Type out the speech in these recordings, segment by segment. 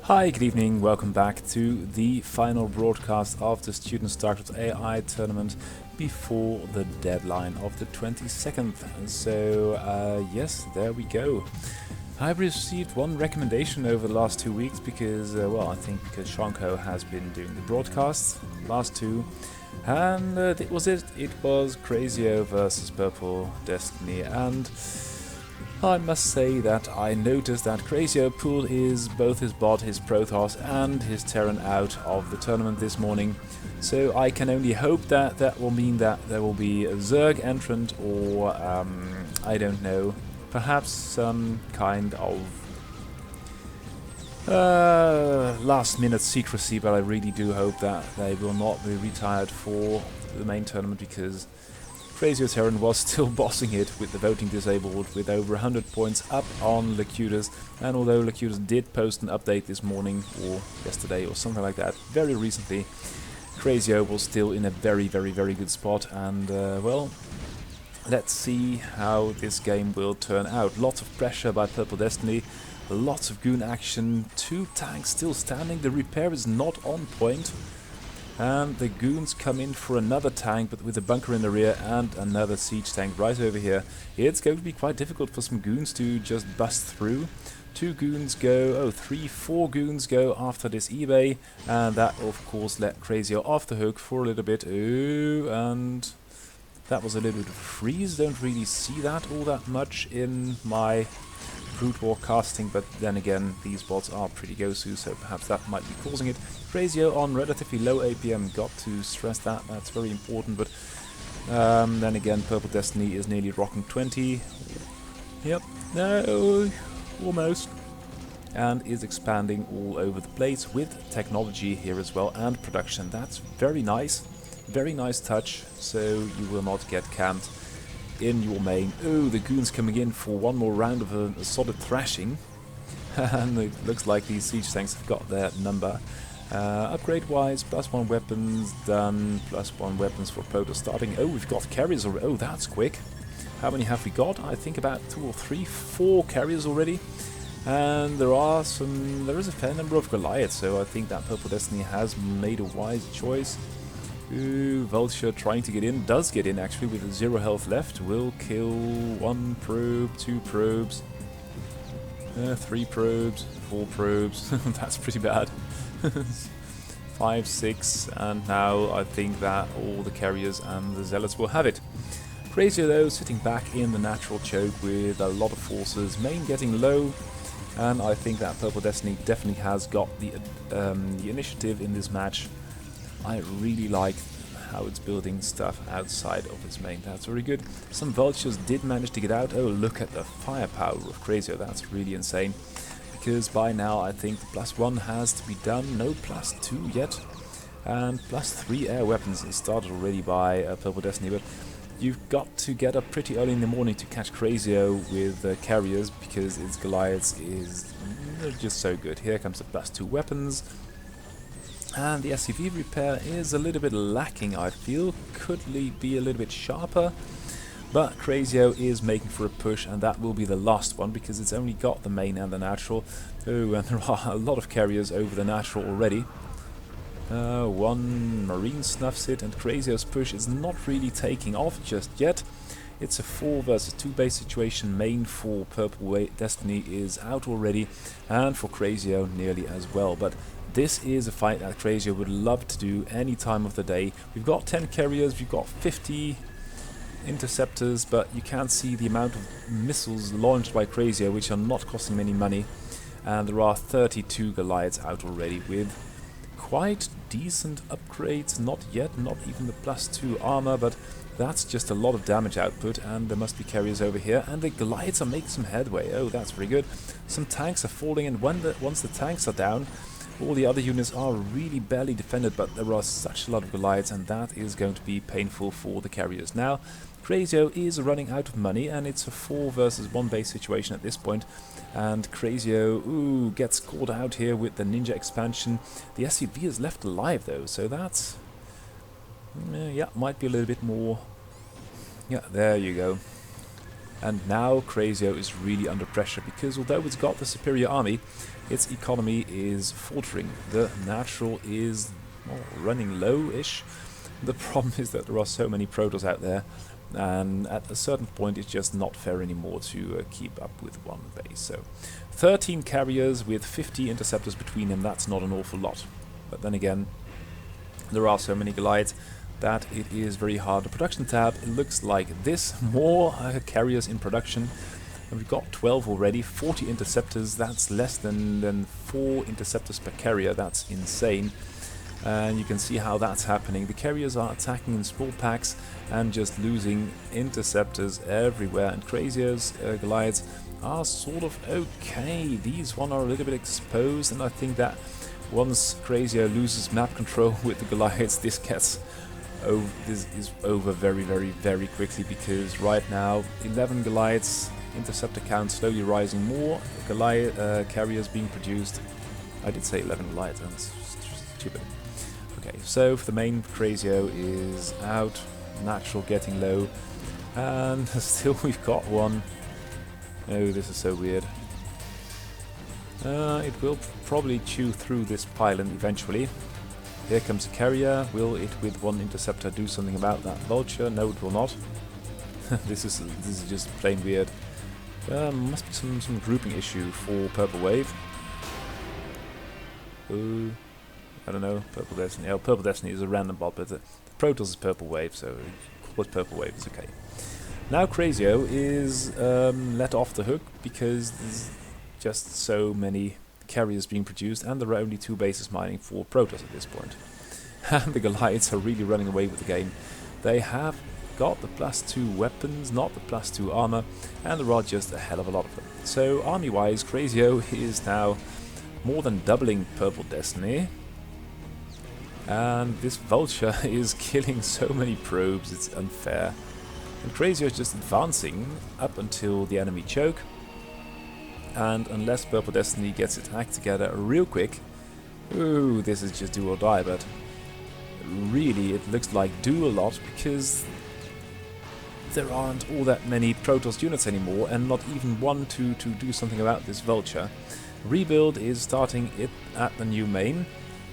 Hi, good evening, welcome back to the final broadcast of the Student StarCraft AI tournament before the deadline of the 22nd. So, yes, there we go. I've received one recommendation over the last 2 weeks because, I think because Shanko has been doing the broadcasts, last two, and it was Crazio versus Purple Destiny, and I must say that I noticed that Crazio pulled both his bot, his Protoss and his Terran out of the tournament this morning. So I can only hope that that will mean that there will be a Zerg entrant or, I don't know, perhaps some kind of last minute secrecy, but I really do hope that they will not be retired for the main tournament because Crazio Terran was still bossing it with the voting disabled with over 100 points up on Locutus, and although Locutus did post an update this morning or yesterday or something like that very recently, Crazio was still in a very good spot, and well, let's see how this game will turn out. Lots of pressure by Purple Destiny, lots of goon action, 2 tanks still standing, the repair is not on point. And the goons come in for another tank, but with a bunker in the rear and another siege tank right over here. It's going to be quite difficult for some goons to just bust through. 2 goons go, 4 goons go after this eBay, and that of course let Crazio off the hook for a little bit. Ooh, and that was a little bit of a freeze. Don't really see that all that much in my Brute War casting, but then again, these bots are pretty gosu, so perhaps that might be causing it. Crazio on relatively low APM, got to stress that, that's very important, but then again, Purple Destiny is nearly rocking 20. Yep, no, almost. And is expanding all over the place with technology here as well, and production. That's very nice touch, so you will not get camped in your main. Oh, the goons coming in for one more round of a solid thrashing. And it looks like these siege tanks have got their number. Upgrade wise, +1 weapons done, +1 weapons for Protoss starting. Oh, we've got carriers already. Oh, that's quick. How many have we got? I think about 2 or 3, 4 carriers already. And there is a fair number of Goliaths, so I think that Purple Destiny has made a wise choice. Ooh, Vulture trying to get in, does get in actually with 0 health left, will kill 1 probe, 2 probes, 3 probes, 4 probes, that's pretty bad. 5, 6, and now I think that all the carriers and the Zealots will have it. Crazio though sitting back in the natural choke with a lot of forces, main getting low, and I think that Purple Destiny definitely has got the initiative in this match. I really like how it's building stuff outside of its main. That's very good. Some Vultures did manage to get out. Oh, look at the firepower of Crazio. That's really insane. Because by now I think the +1 has to be done. No +2 yet. And +3 air weapons is started already by Purple Destiny. But you've got to get up pretty early in the morning to catch Crazio with carriers, because its Goliaths is just so good. Here comes the +2 weapons. And the SCV repair is a little bit lacking, I feel. Could be a little bit sharper. But Crazio is making for a push, and that will be the last one, because it's only got the main and the natural. Oh, and there are a lot of carriers over the natural already. 1 Marine snuffs it, and Crazio's push is not really taking off just yet. It's a 4 versus 2 base situation. Main for Purple Destiny is out already, and for Crazio nearly as well. But this is a fight that Crazio would love to do any time of the day. We've got 10 carriers, we've got 50 interceptors, but you can't see the amount of missiles launched by Crazio, which are not costing any money. And there are 32 Goliaths out already with quite decent upgrades. Not yet, not even the +2 armor, but that's just a lot of damage output, and there must be carriers over here, and the Goliaths are making some headway. Oh, that's very good. Some tanks are falling, and once the tanks are down, all the other units are really barely defended, but there are such a lot of Goliaths, and that is going to be painful for the carriers. Now, Crazio is running out of money, and it's a 4 versus 1 base situation at this point. And Crazio, gets caught out here with the Ninja expansion. The SCV is left alive though, so that's... yeah, might be a little bit more... Yeah, there you go. And now Crazio is really under pressure, because although it's got the superior army, its economy is faltering. The natural is running low-ish. The problem is that there are so many Protoss out there, and at a certain point it's just not fair anymore to keep up with one base. So 13 carriers with 50 interceptors between them, that's not an awful lot. But then again, there are so many Goliaths that it is very hard. The production tab, it looks like this. More carriers in production. And we've got 12 already, 40 interceptors. That's less than 4 interceptors per carrier. That's insane. And you can see how that's happening. The carriers are attacking in small packs and just losing interceptors everywhere. And Crazier's Goliaths are sort of okay. These one are a little bit exposed, and I think that once Crazier loses map control with the Goliaths, this gets over. This is over very quickly, because right now 11 Goliaths, interceptor count slowly rising, more Goliath carriers being produced. I did say 11 Goliaths, that's stupid. Okay, so for the main, Crazio is out, natural getting low, and still we've got one. Oh, this is so weird. It will probably chew through this pylon eventually. Here comes a carrier. Will it, with one interceptor, do something about that vulture? No, it will not. This is just plain weird. Must be some grouping issue for Purple Wave. Ooh. I don't know, Purple Destiny. Oh, Purple Destiny is a random bot, but the Protoss is Purple Wave, so call it Purple Wave, it's okay. Now Crazio is let off the hook, because there's just so many carriers being produced, and there are only 2 bases mining for Protoss at this point. And the Goliaths are really running away with the game. They have got the +2 weapons, not the +2 armor, and there are just a hell of a lot of them. So army-wise, Crazio is now more than doubling Purple Destiny. And this vulture is killing so many probes, it's unfair. And Crazio is just advancing up until the enemy choke. And unless Purple Destiny gets its act together real quick, ooh, this is just do or die, but really it looks like do a lot, because there aren't all that many Protoss units anymore, and not even one to do something about this vulture. Rebuild is starting it at the new main.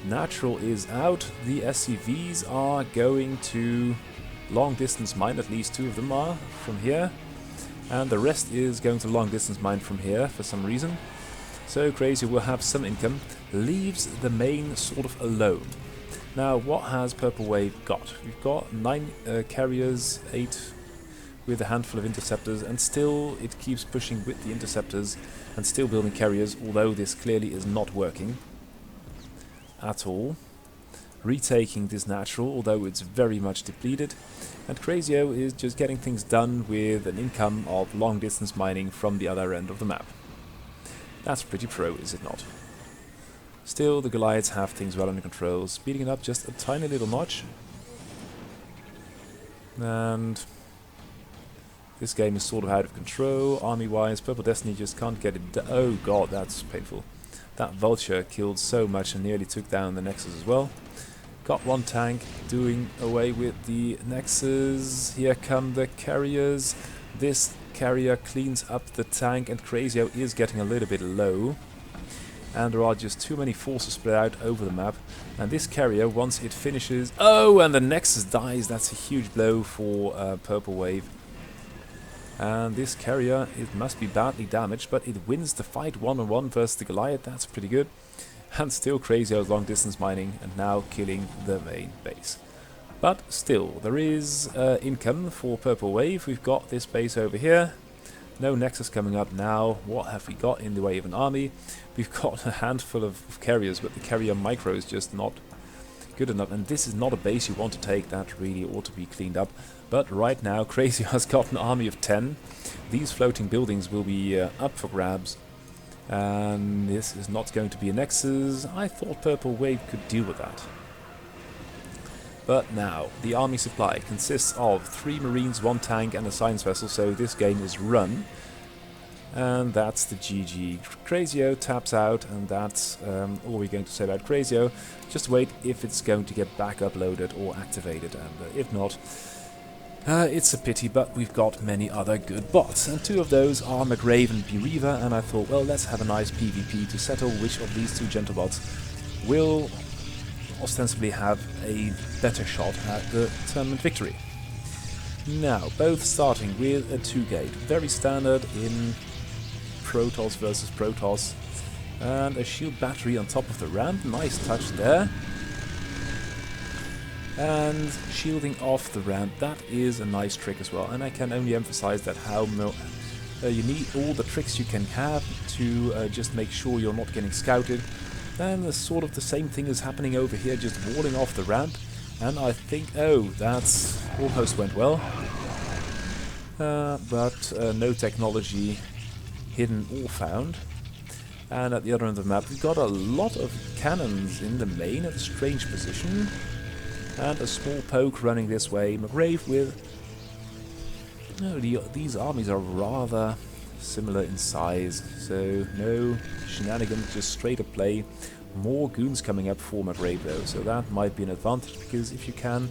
Natural is out, the SCVs are going to long distance mine, at least 2 of them are from here, and the rest is going to long distance mine from here for some reason. So Crazy will have some income, leaves the main sort of alone. Now what has Purple Wave got? We've got 9 carriers, 8 with a handful of interceptors, and still it keeps pushing with the interceptors and still building carriers, although this clearly is not working at all. Retaking this natural, although it's very much depleted, and Crazio is just getting things done with an income of long distance mining from the other end of the map. That's pretty pro, is it not? Still, the Goliaths have things well under control, speeding it up just a tiny little notch. And this game is sort of out of control, army-wise. Purple Destiny just can't get it done. Oh god, that's painful. That vulture killed so much and nearly took down the Nexus as well. Got 1 tank doing away with the Nexus. Here come the carriers. This carrier cleans up the tank, and Crazio is getting a little bit low. And there are just too many forces spread out over the map. And this carrier, once it finishes... Oh, and the Nexus dies. That's a huge blow for Purple Wave. And this carrier, it must be badly damaged, but it wins the fight 1-on-1 versus the Goliath. That's pretty good. And still Crazio's long distance mining and now killing the main base. But still, there is income for Purple Wave. We've got this base over here. No Nexus coming up now. What have we got in the way of an army? We've got a handful of carriers, but the carrier micro is just not good enough. And this is not a base you want to take. That really ought to be cleaned up. But right now, Crazy has got an army of 10. These floating buildings will be up for grabs. And this is not going to be a Nexus. I thought Purple Wave could deal with that. But now, the army supply consists of 3 Marines, 1 tank and a science vessel, so this game is run. And that's the GG. Crazio taps out, and that's all we're going to say about Crazio. Just wait if it's going to get back uploaded or activated, and if not, It's a pity, but we've got many other good bots, and two of those are McRave and Bereaver, and I thought, well, let's have a nice PvP to settle which of these two gentlebots will ostensibly have a better shot at the tournament victory. Now, both starting with a 2-gate, very standard in Protoss versus Protoss, and a shield battery on top of the ramp, nice touch there. And shielding off the ramp, that is a nice trick as well, and I can only emphasize that how you need all the tricks you can have to just make sure you're not getting scouted. Then the sort of the same thing is happening over here, just walling off the ramp, and I think, oh, that's almost went well. But no technology hidden or found. And at the other end of the map, we've got a lot of cannons in the main at a strange position. And a small poke running this way. McRave with... No, these armies are rather similar in size. So no shenanigans, just straight up play. More goons coming up for McRave though. So that might be an advantage, because if you can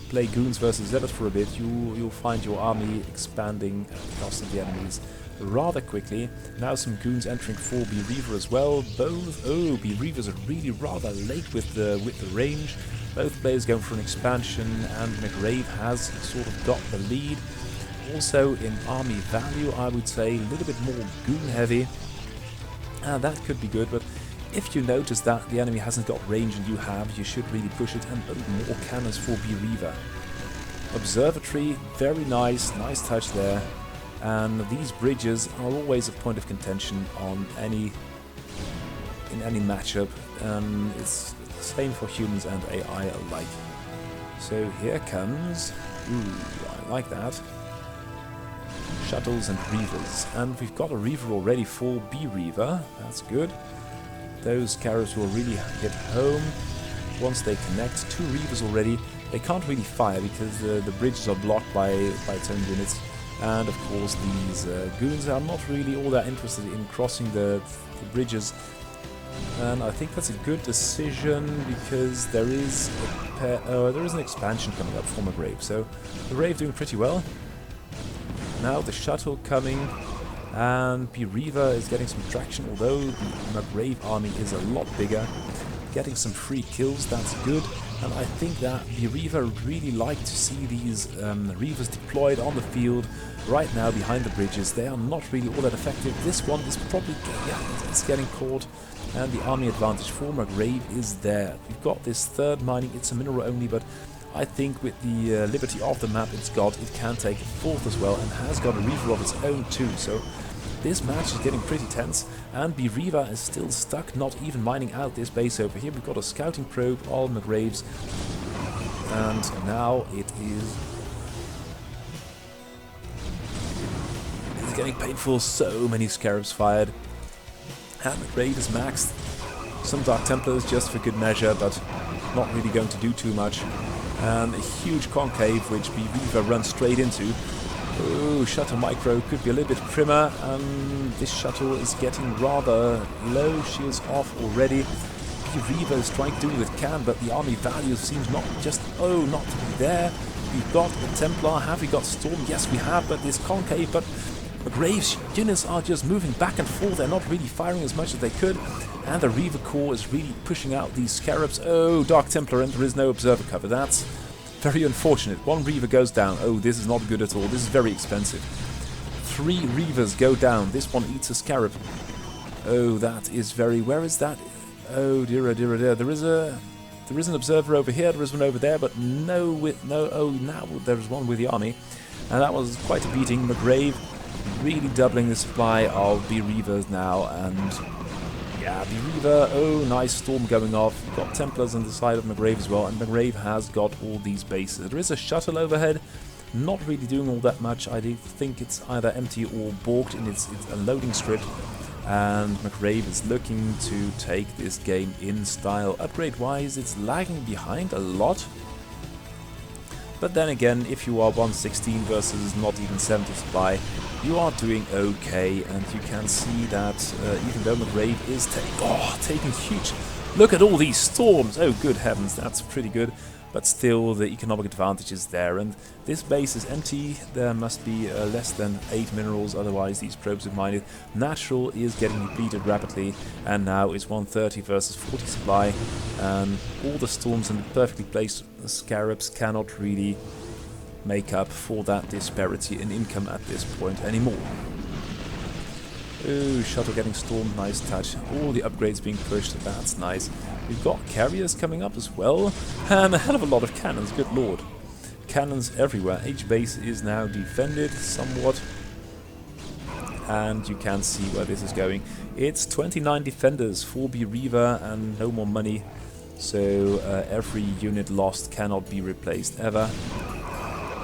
play goons versus Zealots for a bit, you'll find your army expanding at the cost of the enemies rather quickly. Now some goons entering for Bereaver as well. Both... Oh, Bereavers are really rather late with the range. Both players going for an expansion, and McRave has sort of got the lead. Also in army value, I would say a little bit more goon heavy. That could be good, but if you notice that the enemy hasn't got range and you have, you should really push it and build more cannons for Bereaver. Observatory, very nice, nice touch there. And these bridges are always a point of contention on in any matchup. It's same for humans and AI alike. So here comes... Ooh, I like that. Shuttles and Reavers. And we've got a Reaver already for Bereaver. That's good. Those scarabs will really hit home once they connect. 2 Reavers already. They can't really fire because the bridges are blocked by its own units. And of course these goons are not really all that interested in crossing the bridges. And I think that's a good decision, because there is an expansion coming up for McRave. So McRave doing pretty well. Now the shuttle coming, and Bereaver is getting some traction, although the McRave army is a lot bigger. Getting some free kills, that's good. And I think that Bereaver really like to see these Reavers deployed on the field right now behind the bridges. They are not really all that effective. This one is probably, yeah, it's getting caught. And the army advantage for McRave is there. We've got this third mining, it's a mineral only, but I think with the liberty of the map it can take a fourth as well, and has got a Reaver of its own too. So this match is getting pretty tense, and Bereaver is still stuck, not even mining out this base over here. We've got a scouting probe, all McRave's, and now it's getting painful. So many scarabs fired. And McRave is maxed. Some Dark Templars just for good measure, but not really going to do too much. And a huge concave which Bereaver runs straight into. Ooh, shuttle micro could be a little bit primmer. This shuttle is getting rather low. Shields off already. Bereaver is trying to do what it can, but the army value seems not to be there. We've got the Templar. Have we got Storm? Yes, we have, but this concave, but McRave's units are just moving back and forth. They're not really firing as much as they could. And the Reaver Corps is really pushing out these scarabs. Oh, Dark Templar, and there is no observer cover. That's very unfortunate. 1 Reaver goes down. Oh, this is not good at all. This is very expensive. 3 Reavers go down. This one eats a scarab. Oh, that is very... Where is that? Oh, dear, oh, dear, oh, dear. There is an observer over here. There is one over there, but no... Oh, now there's one with the army. And that was quite a beating. McRave really doubling the supply of Bereavers now, and yeah, Bereaver, oh, nice storm going off. Got Templars on the side of McRave as well, and McRave has got all these bases. There is a shuttle overhead, not really doing all that much. I think it's either empty or balked in its loading strip, and McRave is looking to take this game in style. Upgrade-wise, it's lagging behind a lot. But then again, if you are 116 versus not even 70 supply, you are doing okay, and you can see that even though McRave is taking huge Look at all these storms! Oh, good heavens, that's pretty good. But still, the economic advantage is there, and this base is empty. There must be less than 8 minerals, otherwise these probes would mine it. Natural is getting depleted rapidly, and now it's 130 versus 40 supply, and all the storms and the perfectly placed scarabs cannot really make up for that disparity in income at this point anymore. Oh, shuttle getting stormed, nice touch. All the upgrades being pushed, that's nice. We've got carriers coming up as well, and a hell of a lot of cannons, good lord. Cannons everywhere. Each base is now defended somewhat, and you can see where this is going. It's 29 defenders, 4B Reaver, and no more money, so every unit lost cannot be replaced ever.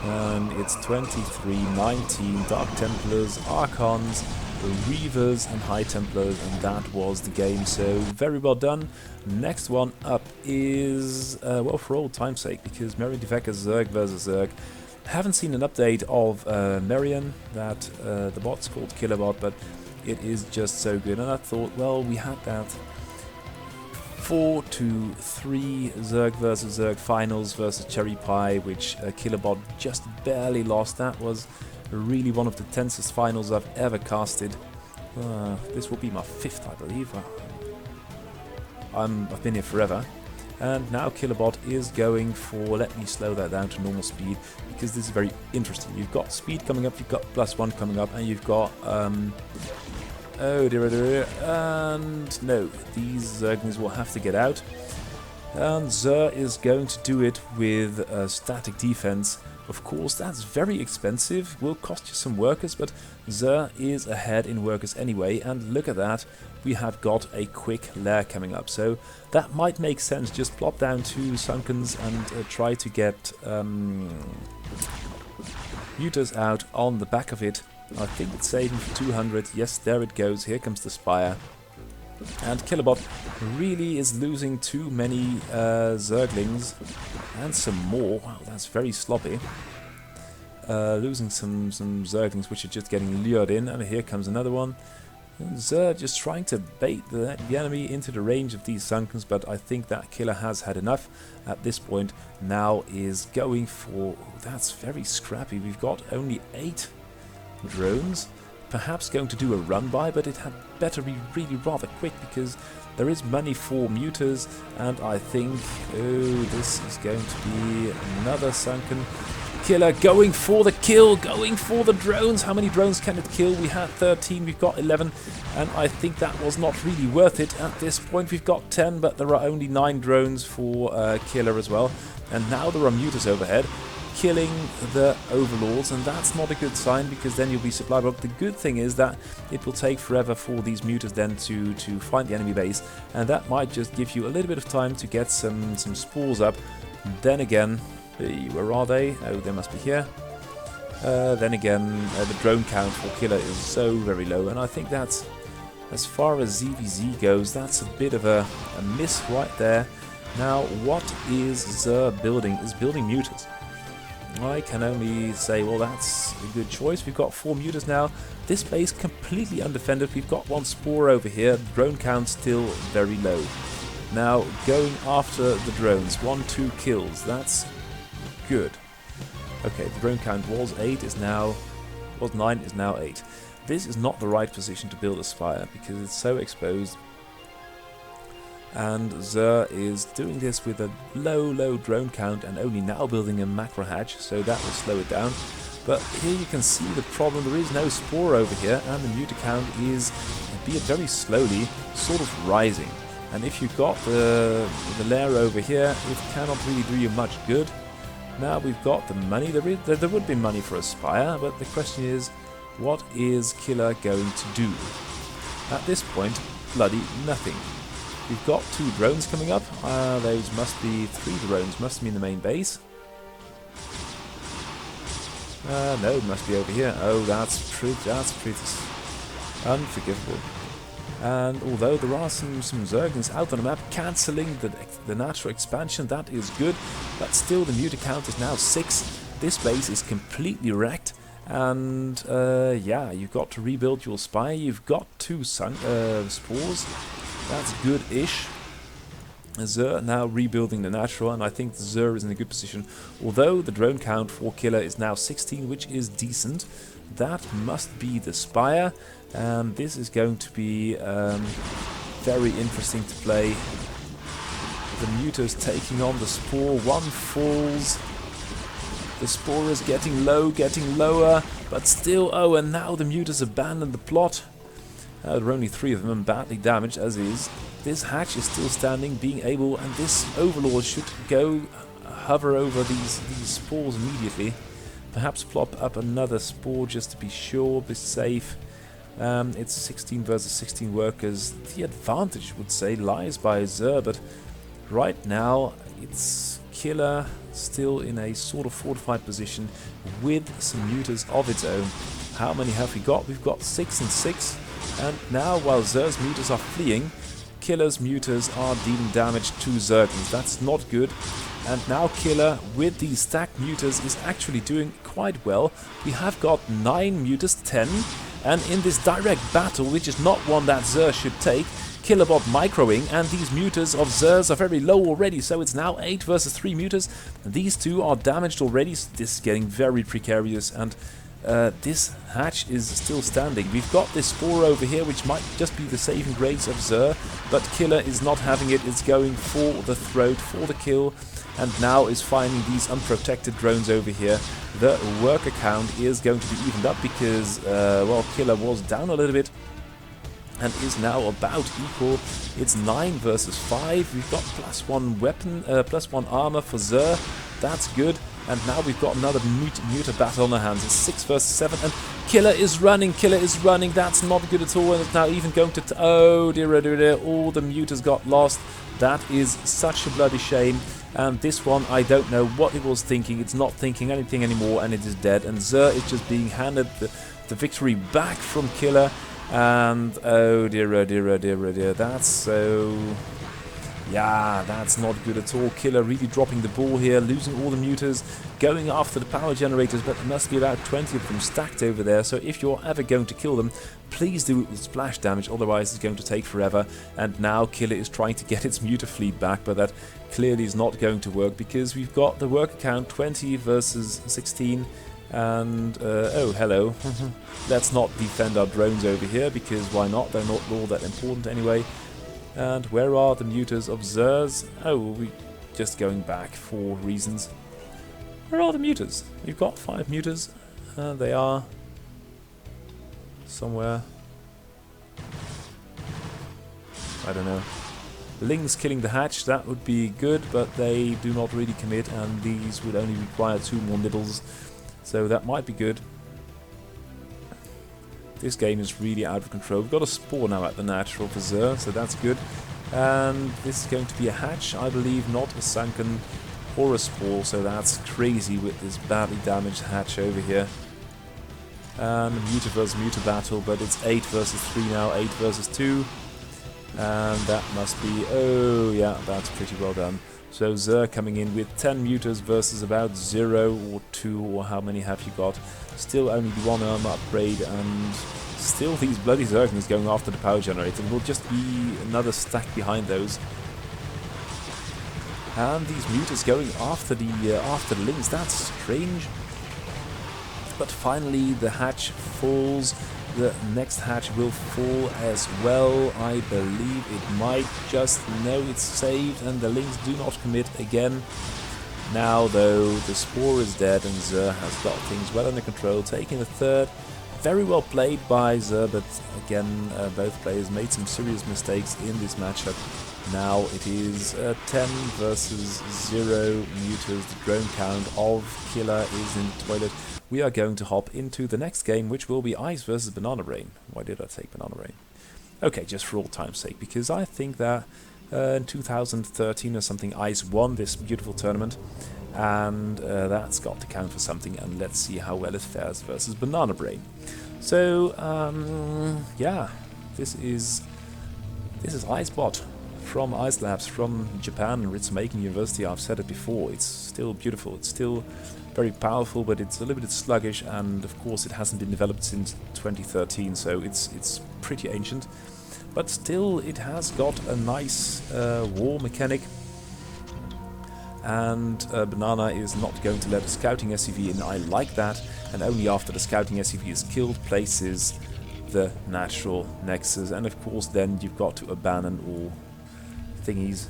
And it's 23, 19 Dark Templars, Archons, Reavers and High Templars, and that was the game, so very well done. Next one up is, well, for old time's sake, because Marion Deveka Zerg versus Zerg. Haven't seen an update of Marion, that the bot's called Killabot, but it is just so good, and I thought, well, we had that 4-3 Zerg versus Zerg finals versus Cherry Pie, which Killabot just barely lost. That was really one of the tensest finals I've ever casted. This will be my 5th, I believe. I've been here forever. And now Killabot is going for, let me slow that down to normal speed, because this is very interesting. You've got speed coming up, you've got +1 coming up, and you've got, oh dear, and no, these Zerglings will have to get out. And Zer is going to do it with static defense. Of course, that's very expensive, will cost you some workers, but Zer is ahead in workers anyway, and look at that, we have got a quick lair coming up, so that might make sense. Just plop down 2 Sunkens and try to get Mutas out on the back of it. I think it's saving for 200, yes, there it goes, here comes the Spire. And Killabot really is losing too many Zerglings, and some more. Wow, that's very sloppy. Losing some Zerglings which are just getting lured in, and here comes another one. And Zer just trying to bait the enemy into the range of these Sunkens, but I think that killer has had enough at this point. Now is going for... that's very scrappy. We've got only 8 drones. Perhaps going to do a run by, but it had better be really rather quick, because there is money for Mutas, and I think, oh, this is going to be another Sunken killer going for the kill, going for the drones. How many drones can it kill? We had 13, we've got 11, and I think that was not really worth it. At this point we've got 10, but there are only 9 drones for killer as well, and now there are Mutas overhead killing the overlords, and that's not a good sign, because then you'll be supply blocked. The good thing is that it will take forever for these Mutas then to find the enemy base, and that might just give you a little bit of time to get some spores up. Then again, where are they? Oh, they must be here. Then again, the drone count for killer is so very low, and I think that's, as far as ZVZ goes, that's a bit of a miss right there. Now, what is Zer building? Is building Mutas. I can only say, well, that's a good choice. We've got 4 Mutas now. This base completely undefended. We've got 1 Spore over here. Drone count still very low. Now, going after the drones. 1-2 kills. That's good. Okay, the drone count was 8, is now... was 9, is now 8. This is not the right position to build a Spire, because it's so exposed. And Zer is doing this with a low drone count, and only now building a macro hatch, so that will slow it down. But here you can see the problem. There is no Spore over here, and the Muta count is, albeit very slowly, sort of rising. And if you've got the lair over here, it cannot really do you much good. Now we've got the money. There would be money for a Spire, but the question is, what is Killer going to do? At this point, bloody nothing. We've got 2 drones coming up. Those must be 3 drones, must be in the main base. No, it must be over here. Oh, that's pretty unforgivable. And although there are some Zerglings out on the map cancelling the natural expansion, that is good. But still, the Muta count is now 6. This base is completely wrecked. And yeah, you've got to rebuild your Spire. You've got 2 Spores. That's good-ish. Zer now rebuilding the natural, and I think Zer is in a good position. Although the drone count for Killer is now 16, which is decent. That must be the Spire, and this is going to be very interesting to play. The Mutas taking on the Spore. One falls. The Spore is getting low, getting lower, but still, oh, and now the Mutas abandon the plot. There are only 3 of them and badly damaged as is. This hatch is still standing, being able, and this Overlord should go hover over these spores immediately. Perhaps plop up another spore just to be sure, be safe. It's 16 versus 16 workers. The advantage, would say, lies by Zer, but right now it's Killer still in a sort of fortified position with some mutas of its own. How many have we got? We've got 6 and 6, and now while Zer's mutas are fleeing, Killer's mutas are dealing damage to Zerglings. That's not good. And now Killer, with these stacked mutas, is actually doing quite well. We have got 9 mutas, 10, and in this direct battle, which is not one that Zer should take, Killabot microing, and these mutas of Zer's are very low already, so it's now 8 versus 3 mutas. These 2 are damaged already, so this is getting very precarious, and this hatch is still standing. We've got this Spore over here, which might just be the saving grace of Zer, but Killer is not having it. It's going for the throat, for the kill, and now is finding these unprotected drones over here. The worker count is going to be evened up because, well, Killer was down a little bit and is now about equal. It's 9 versus 5. We've got +1 weapon, +1 armor for Zer. That's good. And now we've got another muta battle on our hands. It's 6 versus 7, and Killer is running. Killer is running. That's not good at all. And it's now even going to... oh dear, oh dear, dear. All the mutas got lost. That is such a bloody shame. And this one, I don't know what it was thinking. It's not thinking anything anymore, and it is dead. And Zer is just being handed the victory back from Killer. And oh dear, oh dear, oh dear, oh dear. That's so... yeah, that's not good at all. Killer really dropping the ball here, losing all the mutas, going after the power generators, but there must be about 20 of them stacked over there, so if you're ever going to kill them, please do it with splash damage, otherwise it's going to take forever. And now Killer is trying to get its muta fleet back, but that clearly is not going to work, because we've got the worker count 20 versus 16, and oh, hello. Let's not defend our drones over here, because why not? They're not all that important anyway. And where are the mutas of Zer's? Oh, we're just going back for reasons. Where are the mutas? We've got 5 mutas. They are somewhere. I don't know. Lings killing the hatch, that would be good, but they do not really commit, and these would only require 2 more nibbles. So that might be good. This game is really out of control. We've got a Spore now at the natural for Zer, so that's good. And this is going to be a hatch, I believe, not a sunken or a Spore, so that's crazy with this badly damaged hatch over here. And muta versus muta battle, but it's 8 versus 3 now, 8 versus 2. And that must be... oh yeah, that's pretty well done. So Zer coming in with 10 mutas versus about 0 or 2, or how many have you got? Still only the 1 armor upgrade, and still these bloody Zerglings going after the power generator. Will just be another stack behind those. And these mutas going after the Lings. That's strange. But finally the hatch falls. The next hatch will fall as well. I believe it might just... no, it's saved, and the Lings do not commit again. Now, though, the Spore is dead, and Zer has got things well under control, taking the 3rd. Very well played by Zer, but again, both players made some serious mistakes in this matchup. Now it is 10 versus 0 mutas. The drone count of Killer is in the toilet. We are going to hop into the next game, which will be Ice versus Banana Rain. Why did I take Banana Rain? Okay, just for old time's sake, because I think that in 2013 or something, Ice won this beautiful tournament, and that's got to count for something, and let's see how well it fares versus Banana Brain. So, yeah, this is IceBot from Ice Labs from Japan, Ritsumeikan University. I've said it before, it's still beautiful, it's still very powerful, but it's a little bit sluggish, and of course it hasn't been developed since 2013, so it's pretty ancient. but still it has got a nice war mechanic. And Banana is not going to let a scouting SCV in. I like that, and only after the scouting SCV is killed places the natural nexus, and of course then you've got to abandon all thingies.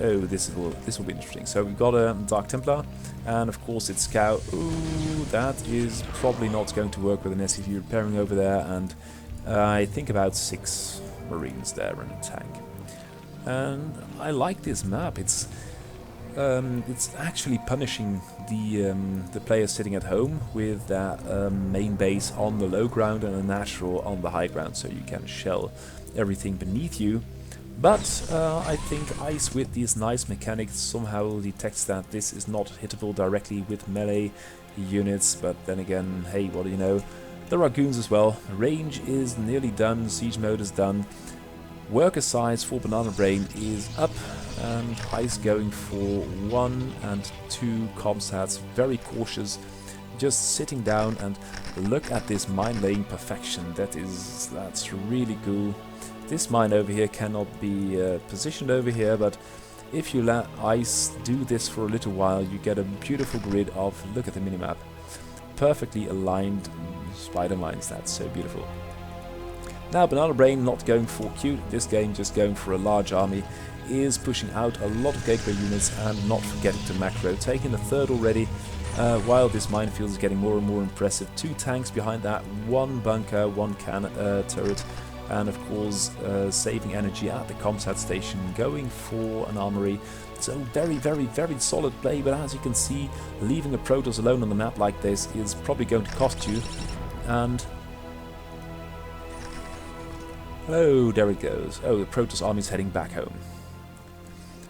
Oh, this will be interesting. So we've got a Dark Templar, and of course it's Scout. Ooh, that is probably not going to work with an SCV repairing over there, and I think about 6 Marines there and a tank. And I like this map. It's actually punishing the players sitting at home with that main base on the low ground and a natural on the high ground, so you can shell everything beneath you. But I think Ice with these nice mechanics somehow detects that this is not hittable directly with melee units, but then again, hey, what do you know? There are goons as well. Range is nearly done, siege mode is done. Worker size for Banana Brain is up, and Ice going for 1 and 2 comsats, very cautious, just sitting down, and look at this mine laying perfection. That's really cool. This mine over here cannot be positioned over here, but if you let Ice do this for a little while, you get a beautiful grid of, look at the minimap, perfectly aligned spider mines. That's so beautiful. Now Banana Brain not going for cute this game, just going for a large army, is pushing out a lot of gateway units and not forgetting to macro, taking the third already, while this minefield is getting more and more impressive. 2 tanks behind that, 1 bunker, 1 turret, and of course saving energy at the comsat station, going for an armory. So very, very, very solid play, but as you can see, leaving a Protoss alone on the map like this is probably going to cost you. And oh, there it goes. Oh, the Protoss army is heading back home.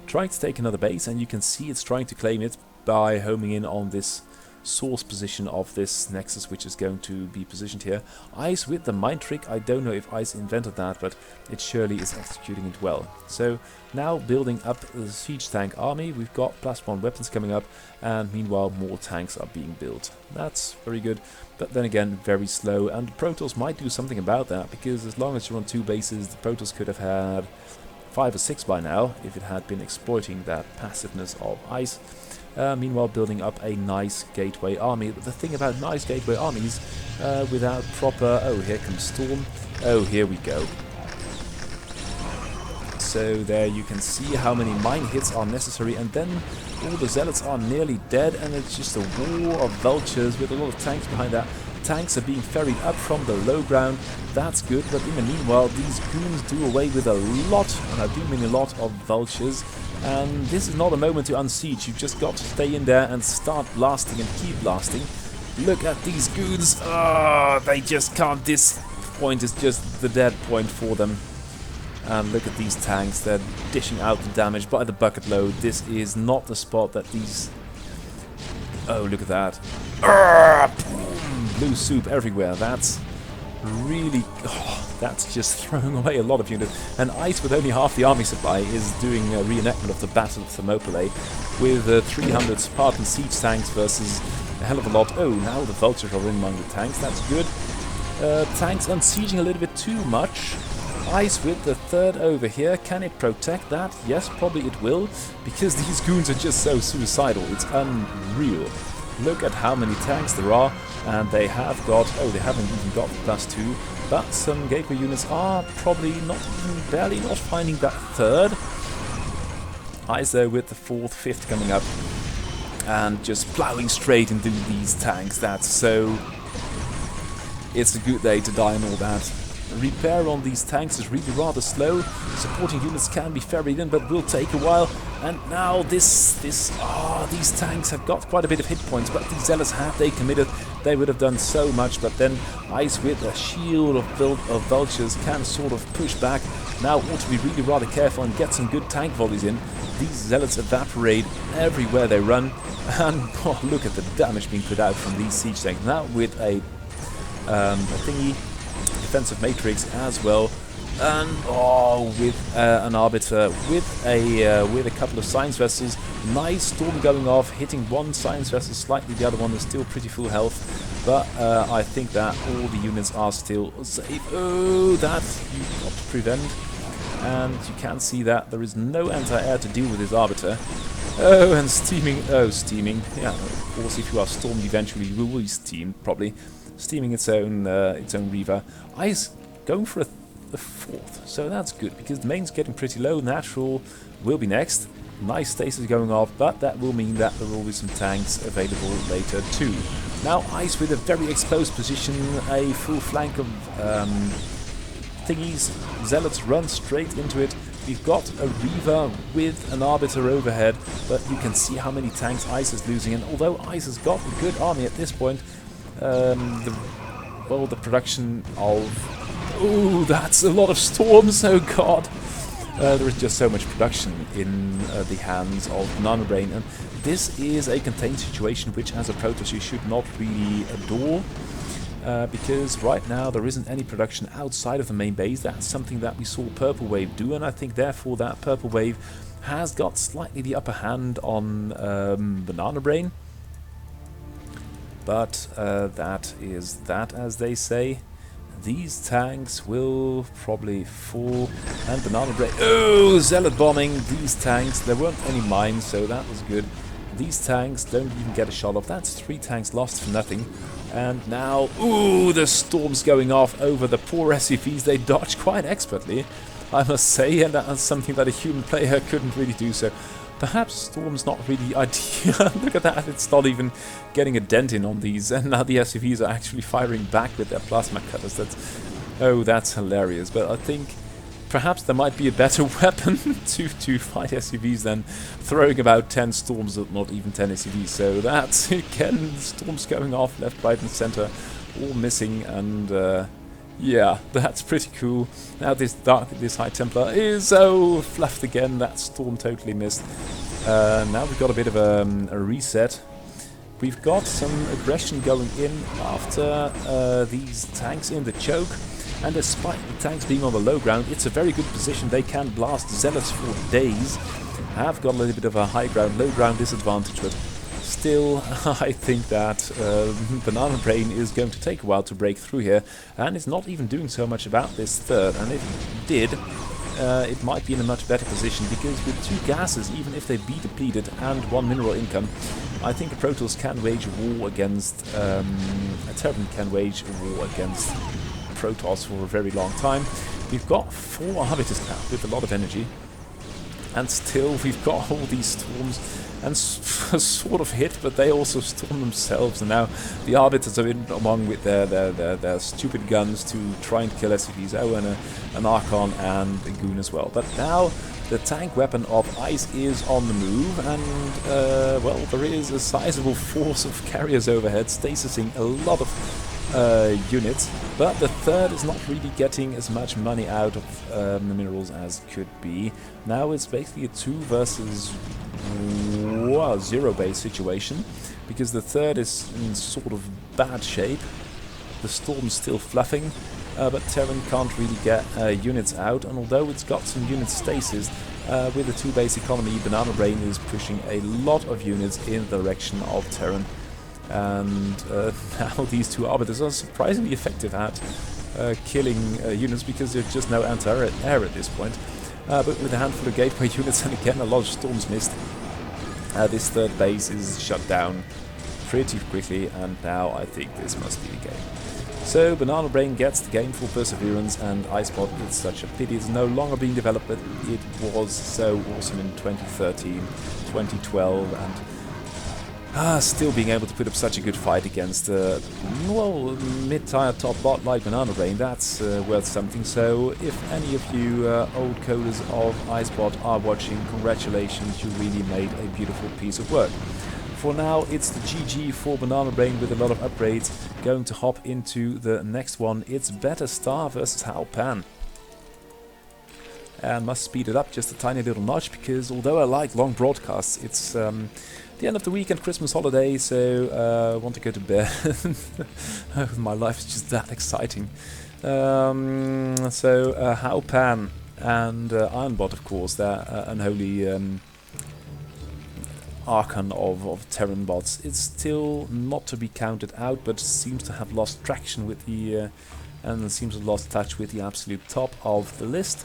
Trying to take another base, and you can see it's trying to claim it by homing in on this source position of this nexus, which is going to be positioned here. Ice with the mine trick. I don't know if Ice invented that, but it surely is executing it well. So now building up the siege tank army. We've got +1 weapons coming up, and meanwhile more tanks are being built. That's very good, but then again very slow, and the Protoss might do something about that, because as long as you're on 2 bases, the Protoss could have had 5 or 6 by now if it had been exploiting that passiveness of Ice. Meanwhile building up a nice gateway army. But the thing about nice gateway armies without proper... Oh, here comes Storm. Oh, here we go. So there you can see how many mine hits are necessary, and then all the Zealots are nearly dead, and it's just a war of vultures with a lot of tanks behind that. Tanks are being ferried up from the low ground. That's good, but in the meanwhile these goons do away with a lot, and I do mean a lot, of vultures. And this is not a moment to unsiege. You've just got to stay in there and start blasting and keep blasting. Look at these goons. They just can't. This point is just the dead point for them. And look at these tanks. They're dishing out the damage by the bucket load. This is not the spot that these... Oh, look at that. Blue soup everywhere. That's really... that's just throwing away a lot of units. And Ice, with only half the army supply, is doing a reenactment of the Battle of Thermopylae with 300 Spartan siege tanks versus a hell of a lot. Oh, now the vultures are in among the tanks. That's good. Tanks unsieging a little bit too much. Ice with the third over here. Can it protect that? Yes, probably it will, because these goons are just so suicidal. It's unreal. Look at how many tanks there are, and they have got... Oh, they haven't even got +2, but some gateway units are probably not even barely not finding that third. Ice there with the 4th, 5th coming up, and just plowing straight into these tanks. That's so... It's a good day to die and all that. Repair on these tanks is really rather slow. Supporting units can be ferried in, but will take a while. And now these tanks have got quite a bit of hit points, but these Zealots, had they committed, they would have done so much. But then Ice with a shield of vultures can sort of push back. Now ought to be really rather careful and get some good tank volleys in. These Zealots evaporate everywhere they run, and oh, look at the damage being put out from these siege tanks. Now with a thingy defensive matrix as well. And with an Arbiter, with a couple of Science Vessels, nice storm going off, hitting one Science Vessel slightly, the other one is still pretty full health, but I think that all the units are still safe. Oh, that you've got to prevent, and you can see that there is no anti-air to deal with this Arbiter. Oh, and steaming, yeah, of course if you are stormed eventually you will be steamed, probably. Steaming its own Reaver. Ice going for the fourth, so that's good, because the main's getting pretty low. Natural will be next. Nice stasis going off, but that will mean that there will be some tanks available later too. Now Ice with a very exposed position, a full flank of thingies. Zealots run straight into it. We've got a Reaver with an Arbiter overhead, but you can see how many tanks Ice is losing, and although Ice has got a good army at this point, the production of... Ooh, that's a lot of storms, oh god! There is just so much production in the hands of Banana Brain, and this is a contained situation which as a Protoss you should not really adore, because right now there isn't any production outside of the main base. That's something that we saw Purple Wave do, and I think therefore that Purple Wave has got slightly the upper hand on Banana Brain. But that is that, as they say. These tanks will probably fall, and Banana Brain... Oh, Zealot bombing these tanks. There weren't any mines, so that was good. These tanks don't even get a shot off. That's 3 tanks lost for nothing. And now, ooh, the storms going off over the poor SCVs. They dodged quite expertly, I must say, and that's something that a human player couldn't really do so. Perhaps Storm's not really ideal. Look at that, it's not even getting a dent in on these, and now the SCVs are actually firing back with their plasma cutters. That's hilarious. But I think perhaps there might be a better weapon to fight SCVs than throwing about 10 Storms, not even 10 SCVs. So that's, again, Storms going off left, right and center, all missing, and yeah, that's pretty cool. Now this High Templar is fluffed again. That Storm totally missed. Now we've got a bit of a reset. We've got some aggression going in after these tanks in the choke. And despite the tanks being on the low ground, it's a very good position. They can blast Zealots for days. Have got a little bit of a high ground, low ground disadvantage, but still, I think that Banana Brain is going to take a while to break through here, and it's not even doing so much about this third, and if it did, it might be in a much better position, because with 2 gases, even if they be depleted, and 1 mineral income, I think a Protoss can wage a war against, a Terran can wage a war against Protoss for a very long time. We've got 4 Arbiters now with a lot of energy, and still we've got all these storms, and sort of hit, but they also storm themselves, and now the Arbiters are in along with their stupid guns to try and kill SCVs. Oh, and an Archon and a Goon as well. But now the tank weapon of Ice is on the move, and well, there is a sizable force of carriers overhead, stasising a lot of units, but the third is not really getting as much money out of the minerals as could be. Now it's basically a 2 versus 0 base situation, because the third is in sort of bad shape. The Storm's still fluffing, but Terran can't really get units out, and although it's got some unit stasis, with the 2 base economy, Banana Brain is pushing a lot of units in the direction of Terran. And now these 2 Arbiters are surprisingly effective at killing units, because there's just no anti-air at this point. But with a handful of gateway units, and again a lot of Storms missed, this third base is shut down pretty quickly, and now I think this must be the game. So Banana Brain gets the game for Perseverance, and iSpot, it's such a pity it's no longer being developed, but it was so awesome in 2013, 2012, and still being able to put up such a good fight against well, mid-tier top bot like Banana Brain, that's worth something. So if any of you old coders of iSpot are watching, congratulations, you really made a beautiful piece of work. For now, it's the GG for Banana Brain with a lot of upgrades. Going to hop into the next one. It's Better Star versus Hal Pan. And must speed it up just a tiny little notch, because although I like long broadcasts, it's the end of the week and Christmas holiday, so I want to go to bed. My life is just that exciting. So Hao Pan and Ironbot, of course, they're unholy Archon of Terran bots. It's still not to be counted out, but seems to have lost traction with the and seems to have lost touch with the absolute top of the list.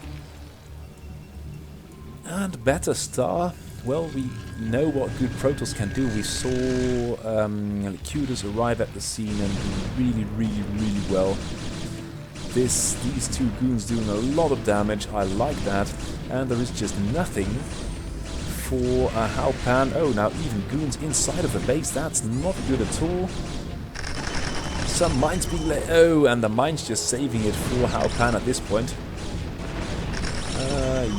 And Battlestar, well, we know what good Protoss can do. We saw Lycudus arrive at the scene and do really well. These two goons doing a lot of damage. I like that, and there is just nothing for Hao Pan. Oh, now even goons inside of the base. That's not good at all. Some mines being laid. Oh, and the mines just saving it for Hao Pan at this point.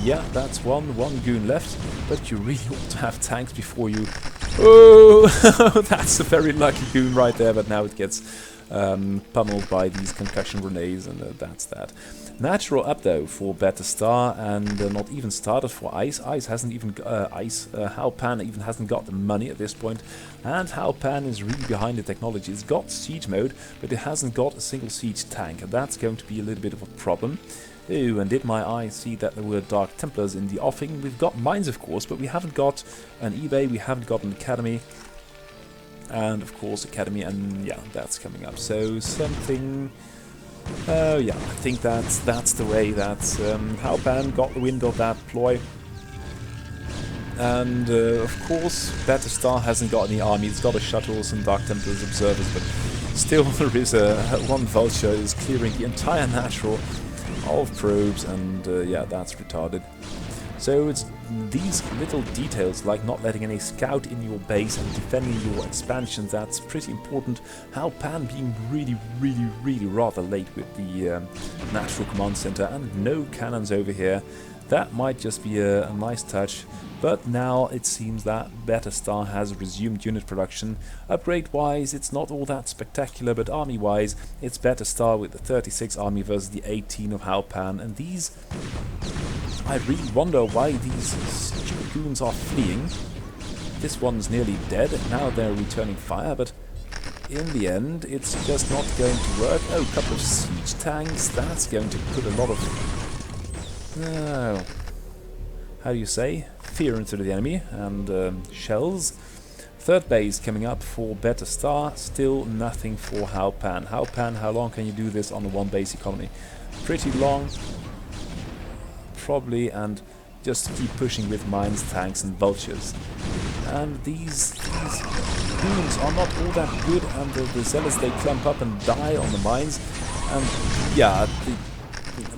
Yeah, that's one goon left, but you really ought to have tanks before you... Oh, that's a very lucky goon right there, but now it gets pummeled by these concussion grenades, and that's that. Natural up though for Battlestar, and not even started for Ice. Ice hasn't even... Hao Pan even hasn't got the money at this point, and Hao Pan is really behind the technology. It's got siege mode, but it hasn't got a single siege tank, and that's going to be a little bit of a problem. Ooh, and did my eye see that there were Dark Templars in the offing? We've got mines, of course, but we haven't got an eBay, we haven't got an Academy. And, of course, Academy, and yeah, that's coming up. So, something... Oh, yeah, I think that's the way that Hao Pan got the wind of that ploy. And, of course, Battlestar hasn't got any army. It's got a shuttle, some Dark Templars observers, but still there is one Vulture is clearing the entire natural of probes, and yeah, that's retarded. So it's these little details, like not letting any scout in your base and defending your expansion, that's pretty important. Hao Pan being really rather late with the natural command center, and no cannons over here. That might just be a nice touch. But now it seems that Battlestar has resumed unit production. Upgrade-wise, it's not all that spectacular, but army-wise, it's Battlestar with the 36 army versus the 18 of Hao Pan. And these... I really wonder why these stupid goons are fleeing. This one's nearly dead, and now they're returning fire, but in the end, it's just not going to work. Oh, a couple of siege tanks, that's going to put a lot of... No... How do you say? Fear into the enemy, and shells. Third base coming up for Battlestar, still nothing for Hao Pan. Hao Pan, how long can you do this on a one base economy? Pretty long, probably, and just keep pushing with mines, tanks and vultures. And these goons are not all that good, and the Zealots, they clump up and die on the mines, and yeah,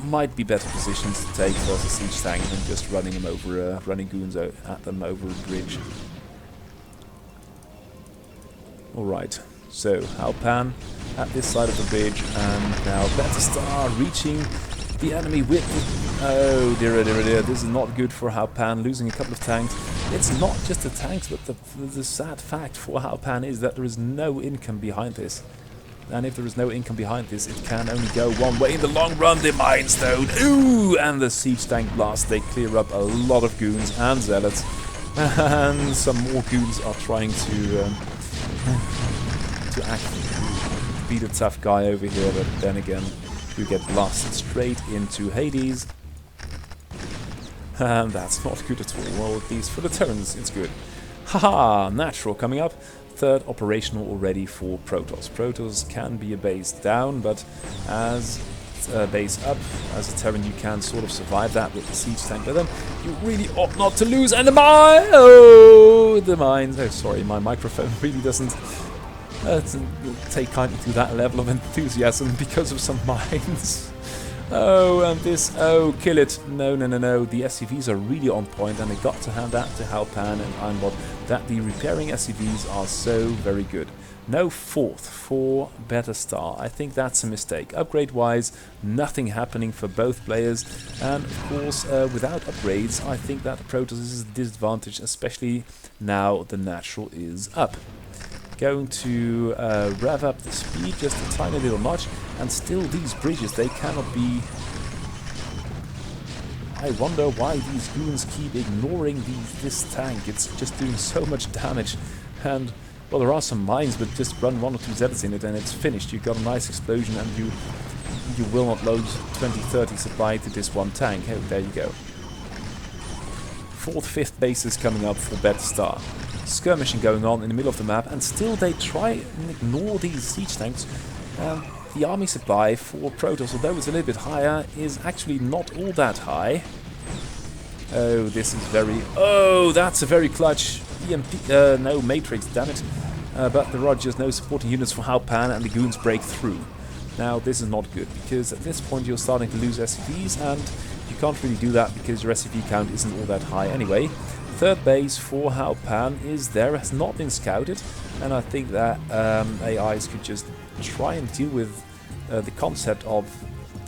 might be better positions to take versus siege tank than just running them over, running goons at them over a bridge. Alright, so Hao Pan at this side of the bridge, and now Battlestar reaching the enemy with the... Oh dear, this is not good for Hao Pan, losing a couple of tanks. It's not just the tanks, but the sad fact for Hao Pan is that there is no income behind this. And if there is no income behind this, it can only go one way in the long run. The Mine Stone, ooh, and the Siege Tank Blast, they clear up a lot of goons and Zealots. And some more goons are trying to act, be the tough guy over here, but then again, you get blasted straight into Hades. And that's not good at all. Well, at least for the turns, it's good. Haha, natural coming up. Third operational already for Protoss. Protoss can be a base down, but as a base up, as a Terran, you can sort of survive that with the siege tank. But then you really ought not to lose. And the mine! Oh, the mines. Oh, sorry, my microphone really doesn't take kindly to that level of enthusiasm because of some mines. Oh, and this, oh, kill it. No. The SCVs are really on point, and they got to hand that to Hao Pan and Ironbot, that the repairing SCVs are so very good. No fourth for Battlestar. I think that's a mistake. Upgrade-wise, nothing happening for both players, and of course, without upgrades, I think that Protoss is a disadvantage, especially now the natural is up. Going to rev up the speed just a tiny little notch, and still these bridges, they cannot be... I wonder why these goons keep ignoring this tank. It's just doing so much damage, and well, there are some mines, but just run one or two Zealots in it and it's finished. You got a nice explosion and you you will not lose 20-30 supply to this one tank. Oh, there you go. 4th, 5th bases coming up for Beta Star. Skirmishing going on in the middle of the map, and still they try and ignore these siege tanks. The army supply for Protoss, although it's a little bit higher, is actually not all that high. Oh, this is very... Oh, that's a very clutch EMP... no, Matrix, damn it. But there are just no supporting units for Halpan, and the goons break through. Now, this is not good, because at this point you're starting to lose SCVs, and you can't really do that because your SCV count isn't all that high anyway. 3rd base for Halpan is there, has not been scouted, and I think that AIs could just try and deal with the concept of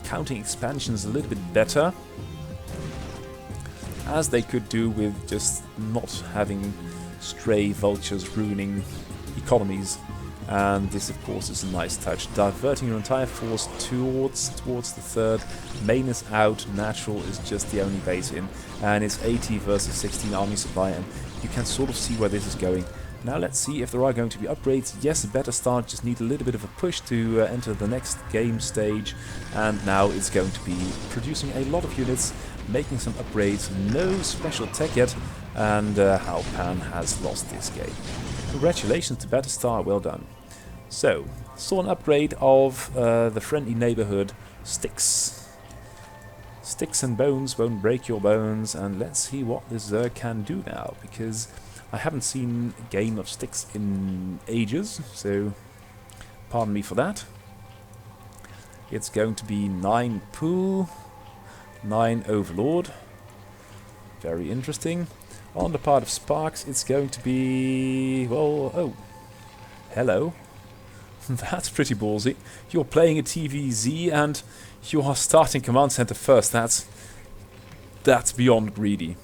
counting expansions a little bit better, as they could do with just not having stray vultures ruining economies. And this of course is a nice touch, diverting your entire force towards the 3rd. Main is out, natural is just the only base in, and it's 80 versus 16 army supply, and you can sort of see where this is going. Now let's see if there are going to be upgrades. Yes, a Beta Star just need a little bit of a push to enter the next game stage, and now it's going to be producing a lot of units, making some upgrades. No special tech yet, and Halpan has lost this game. Congratulations to Beta Star, well done. So, saw an upgrade of the friendly neighborhood Sticks. Sticks and bones won't break your bones, and let's see what this Zerg can do now, because I haven't seen a game of Sticks in ages, so pardon me for that. It's going to be 9 Pool, 9 Overlord. Very interesting. On the part of Sparks, it's going to be... well, oh, hello. That's pretty ballsy. You're playing a TVZ and you are starting Command Center first. That's beyond greedy.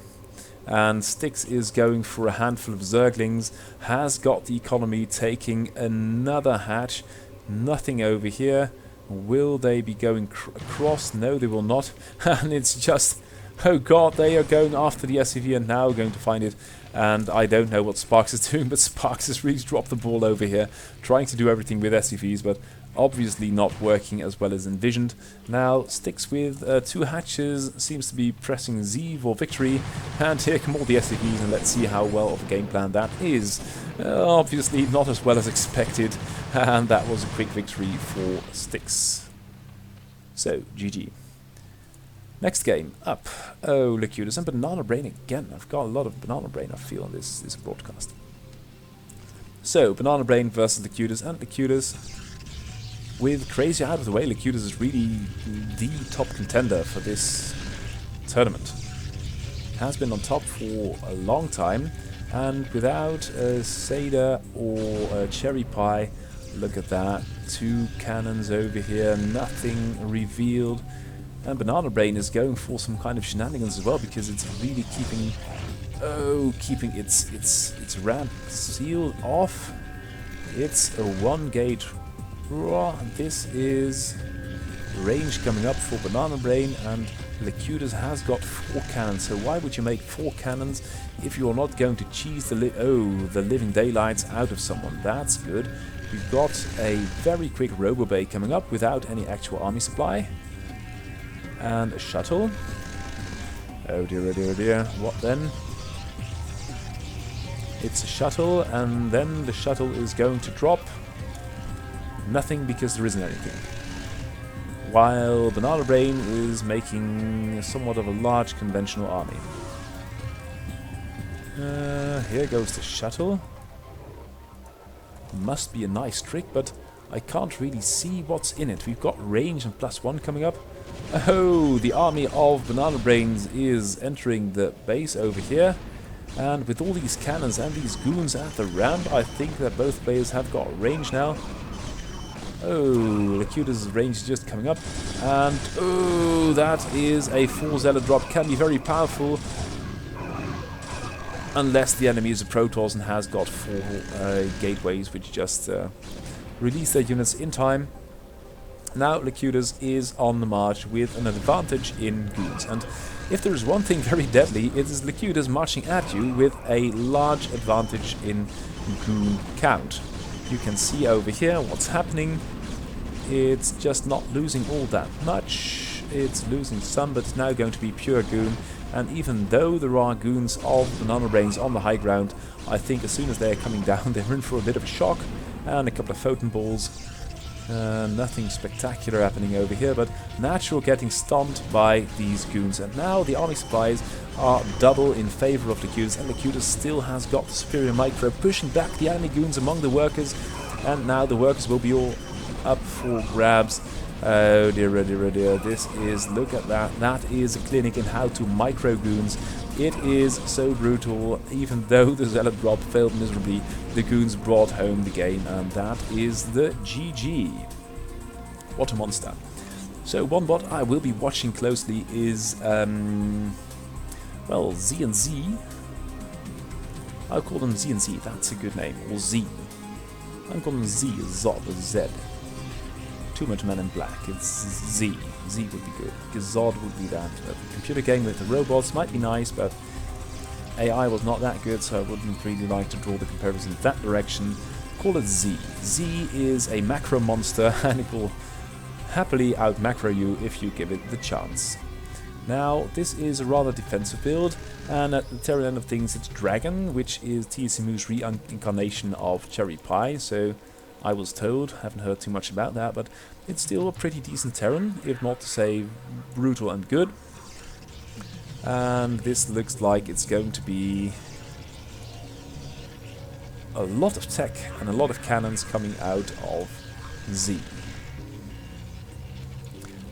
And Styx is going for a handful of Zerglings, has got the economy taking another hatch. Nothing over here. Will they be going across? No, they will not. And it's just... oh god, they are going after the SCV and now going to find it. And I don't know what Sparks is doing, but Sparks has really dropped the ball over here, trying to do everything with SCVs, but obviously not working as well as envisioned. Now Sticks with 2 hatches, seems to be pressing Z for victory, and here come all the SCVs, and let's see how well of a game plan that is. Obviously not as well as expected, and that was a quick victory for Sticks. So, GG. Next game up. Oh, Locutus and Banana Brain again. I've got a lot of Banana Brain, I feel, on this broadcast. So, Banana Brain versus Locutus, and Locutus, with Crazy out of the way, Locutus is really the top contender for this tournament. Has been on top for a long time, and without a Seda or a Cherry Pie, look at that. 2 cannons over here, nothing revealed. And Banana Brain is going for some kind of shenanigans as well, because it's really keeping its ramp sealed off. It's a 1 gauge. This is range coming up for Banana Brain, and Locutus has got 4 cannons. So why would you make 4 cannons if you're not going to cheese the living daylights out of someone? That's good. We've got a very quick Robobay coming up without any actual army supply. And a shuttle. Oh dear, oh dear, oh dear. What then? It's a shuttle, and then the shuttle is going to drop. Nothing, because there isn't anything. While Banana Brain is making somewhat of a large conventional army. Here goes the shuttle. Must be a nice trick, but I can't really see what's in it. We've got range and +1 coming up. Oh, the army of Banana Brains is entering the base over here. And with all these cannons and these goons at the ramp, I think that both players have got range now. Oh, Locutus' range is just coming up. And, oh, that is a 4 Zealot drop. Can be very powerful. Unless the enemy is a Protoss and has got 4 gateways, which just release their units in time. Now Locutus is on the march with an advantage in goons, and if there is one thing very deadly, it is Locutus marching at you with a large advantage in goon count. You can see over here what's happening. it's just not losing all that much. It's losing some, but it's now going to be pure goon. And even though there are goons of banana brains on the high ground, I think as soon as they're coming down, they're in for a bit of a shock. And a couple of photon balls. Nothing spectacular happening over here, but Natural getting stomped by these goons. And now the army supplies are double in favor of Locutus, and Locutus still has got the superior micro, pushing back the enemy goons among the workers. And now the workers will be all up for grabs. Oh dear, oh dear, oh dear. This is, look at that. That is a clinic in how to micro goons. It is so brutal. Even though the Zealot drop failed miserably, the goons brought home the game, and that is the GG. What a monster. So one bot I will be watching closely is, well, Z and Z. I'll call them Z and Z, that's a good name. Or Z. I'm calling them Z, Zod, Z. Too much Men in Black. It's Z. Z would be good, because Zod would be that. A computer game with the robots might be nice, but AI was not that good, so I wouldn't really like to draw the comparison in that direction. Call it Z. Z is a macro monster, and it will happily out-macro you if you give it the chance. Now, this is a rather defensive build, and at the tail end of things it's Dragon, which is TSMU's reincarnation of Cherry Pie, so I was told, haven't heard too much about that, but it's still a pretty decent Terran, if not to say brutal and good. And this looks like it's going to be a lot of tech and a lot of cannons coming out of Z.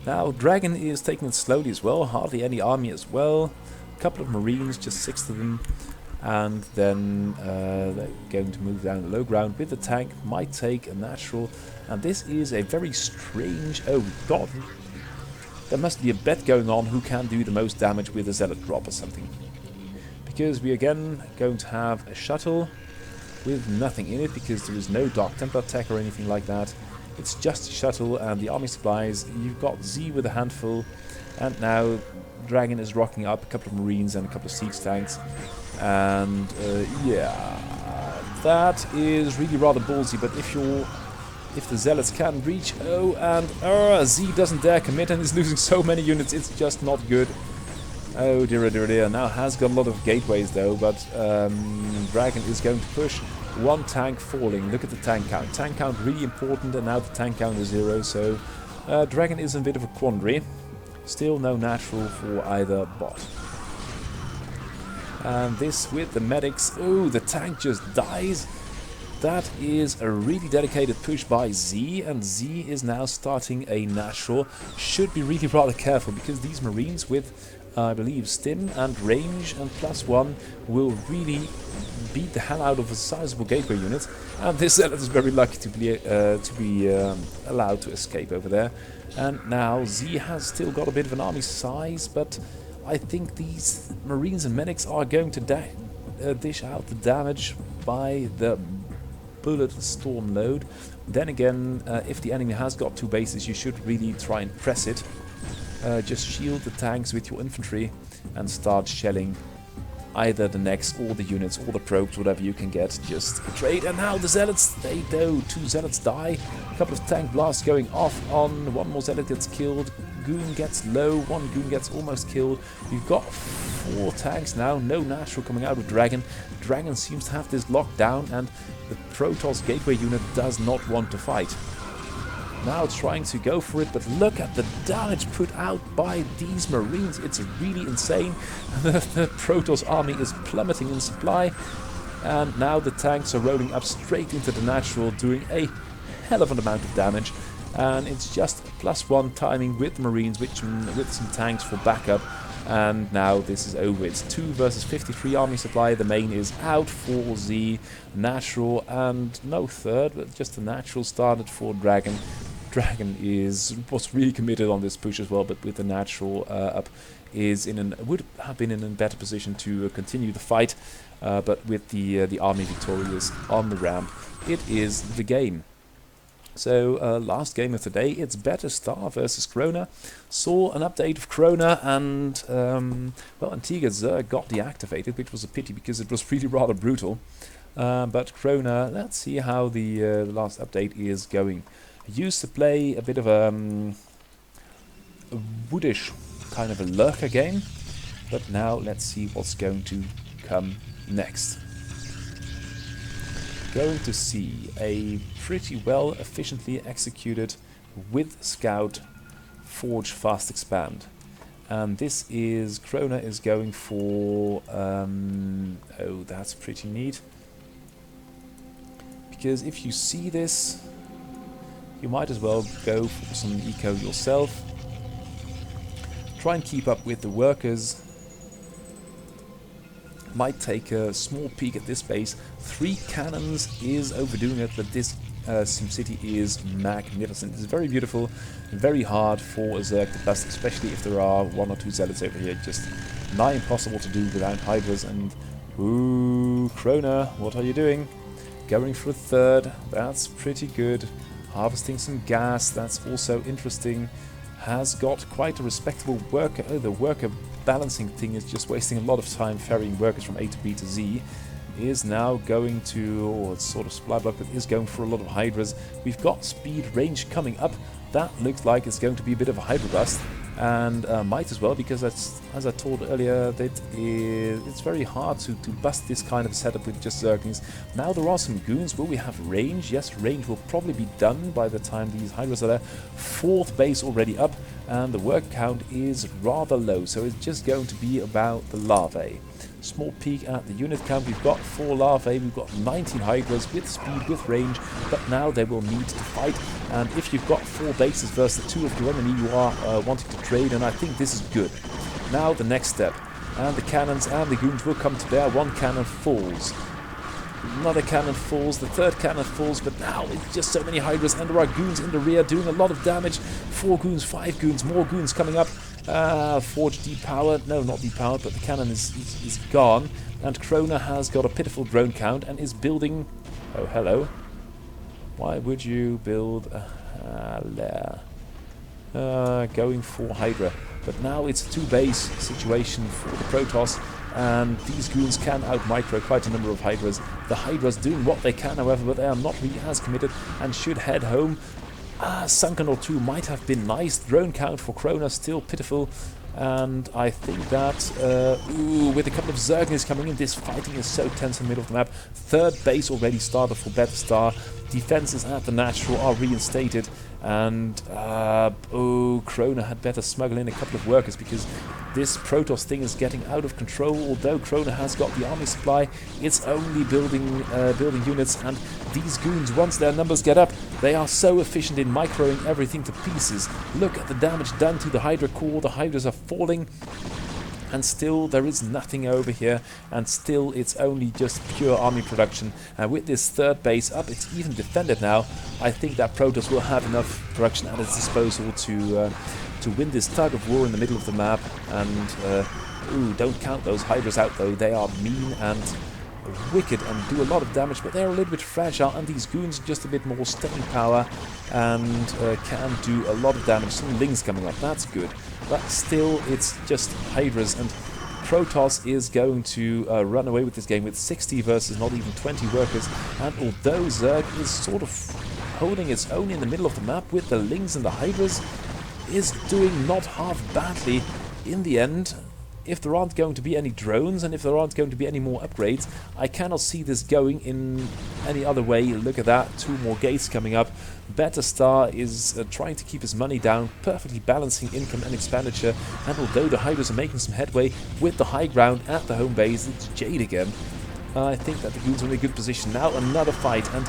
Now, Dragon is taking it slowly as well, hardly any army as well. A couple of Marines, just 6 of them. And then they're going to move down the low ground with the tank, might take a Natural. And this is a very strange... Oh god, there must be a bet going on who can do the most damage with a Zealot drop or something. Because we again going to have a shuttle with nothing in it, because there is no Dark Templar tech or anything like that. It's just a shuttle and the army supplies. You've got Z with a handful, and now Dragon is rocking up a couple of Marines and a couple of siege tanks. And yeah, that is really rather ballsy, but if the Zealots can reach, and Z doesn't dare commit and is losing so many units, it's just not good. Oh dear, oh dear, oh dear. Now has got a lot of gateways though, but Dragon is going to push. One tank falling. Look at the tank count. Tank count really important, and now the tank count is 0, so Dragon is in a bit of a quandary. Still no Natural for either bot. And this with the medics. Oh, the tank just dies. That is a really dedicated push by Z, and Z is now starting a Natural. Should be really rather careful, because these Marines with, I believe, stim and range and +1 will really beat the hell out of a sizable gateway unit. And this Zealot is very lucky to be allowed to escape over there. And now Z has still got a bit of an army size, but I think these Marines and medics are going to dish out the damage by the bullet storm load. Then again, if the enemy has got 2 bases, you should really try and press it. Just shield the tanks with your infantry and start shelling either the necks or the units or the probes, whatever you can get. Just trade. And now the Zealots, they do. 2 Zealots die. A couple of tank blasts going off on. 1 more Zealot gets killed. Goon gets low. 1 Goon gets almost killed. You've got 4 tanks now. No Natural coming out of Dragon. Dragon seems to have this locked down, and the Protoss gateway unit does not want to fight. Now trying to go for it, but look at the damage put out by these Marines. It's really insane. The Protoss army is plummeting in supply, and now the tanks are rolling up straight into the Natural, doing a hell of an amount of damage. And it's just +1 timing with the Marines, with some tanks for backup. And now this is over. It's 2 versus 53 army supply. The main is out for Z, Natural, and no third, but just a Natural started for Dragon. Dragon was really committed on this push as well, but with the Natural up would have been in a better position to continue the fight. But with the army victorious on the ramp, it is the game. So last game of the day, it's Battlestar versus Krona. Saw an update of Krona, and well, Antigua Zerg got deactivated, which was a pity because it was really rather brutal. But Krona, let's see how the last update is going. Used to play a bit of a woodish kind of a lurker game, but now let's see what's going to come next. Going to see a pretty well efficiently executed with Scout Forge Fast Expand. And this is, Krona is going for, oh, that's pretty neat. Because if you see this, you might as well go for some eco yourself. Try and keep up with the workers. Might take a small peek at this base. 3 cannons is overdoing it, but this SimCity is magnificent. It's very beautiful, very hard for a Zerg to bust, especially if there are 1 or 2 Zealots over here. Just nigh impossible to do without Hydras. And ooh, Krona, what are you doing? Going for a 3rd, that's pretty good. Harvesting some gas, that's also interesting. Has got quite a respectable worker. Oh, the worker balancing thing is just wasting a lot of time ferrying workers from A to B to Z. Is now going to, or it's sort of supply block, but is going for a lot of Hydras. We've got speed range coming up. That looks like it's going to be a bit of a Hydra bust. And might as well, because that's, as I told earlier, that it's very hard to bust this kind of setup with just Zerglings. Now there are some goons. Will we have range? Yes, range will probably be done by the time these Hydras are there. 4th base already up, and the work count is rather low, so it's just going to be about the larvae. Small peek at the unit count. We've got 4 larvae, we've got 19 Hydras with speed, with range, but now they will need to fight. And if you've got 4 bases versus 2 of your enemy, you are wanting to trade, and I think this is good. Now the next step, and the cannons and the goons will come to bear. 1 cannon falls. Another cannon falls, the 3rd cannon falls, but now it's just so many Hydras, and there are goons in the rear doing a lot of damage. 4 goons, 5 goons, more goons coming up. Forge depowered, no, not depowered, but the cannon is gone, and Krona has got a pitiful drone count and is building. Oh, hello. Why would you build a lair? Going for Hydra, but now it's a 2-base situation for the Protoss, and these goons can out-micro quite a number of Hydras. The Hydras doing what they can, however, but they are not really as committed and should head home. Sunken or 2 might have been nice. Drone count for Krona still pitiful, and I think that with a couple of Zerglings coming in, this fighting is so tense in the middle of the map. 3rd base already started for Beta Star. Defenses at the natural are reinstated, and Krona had better smuggle in a couple of workers, because this Protoss thing is getting out of control. Although Krona has got the army supply, it's only building units, and these goons, once their numbers get up, they are so efficient in microing everything to pieces. Look at the damage done to the Hydra core. The Hydras are falling, and still there is nothing over here, and still it's only just pure army production. And with this 3rd base up, it's even defended now. I think that Protoss will have enough production at its disposal to win this tug of war in the middle of the map. And don't count those Hydras out though. They are mean and wicked and do a lot of damage, but they're a little bit fragile, and these goons just a bit more staying power and can do a lot of damage. Some Lings coming up, that's good, but still it's just Hydras, and Protoss is going to run away with this game with 60 versus not even 20 workers. And although Zerg is sort of holding its own in the middle of the map with the Lings and the Hydras, is doing not half badly in the end. If there aren't going to be any drones, and if there aren't going to be any more upgrades, I cannot see this going in any other way. Look at that, 2 more gates coming up. Beta Star is trying to keep his money down, perfectly balancing income and expenditure. And although the Hydras are making some headway with the high ground at the home base, it's Jade again. I think that the goons are in a good position. Now another fight, and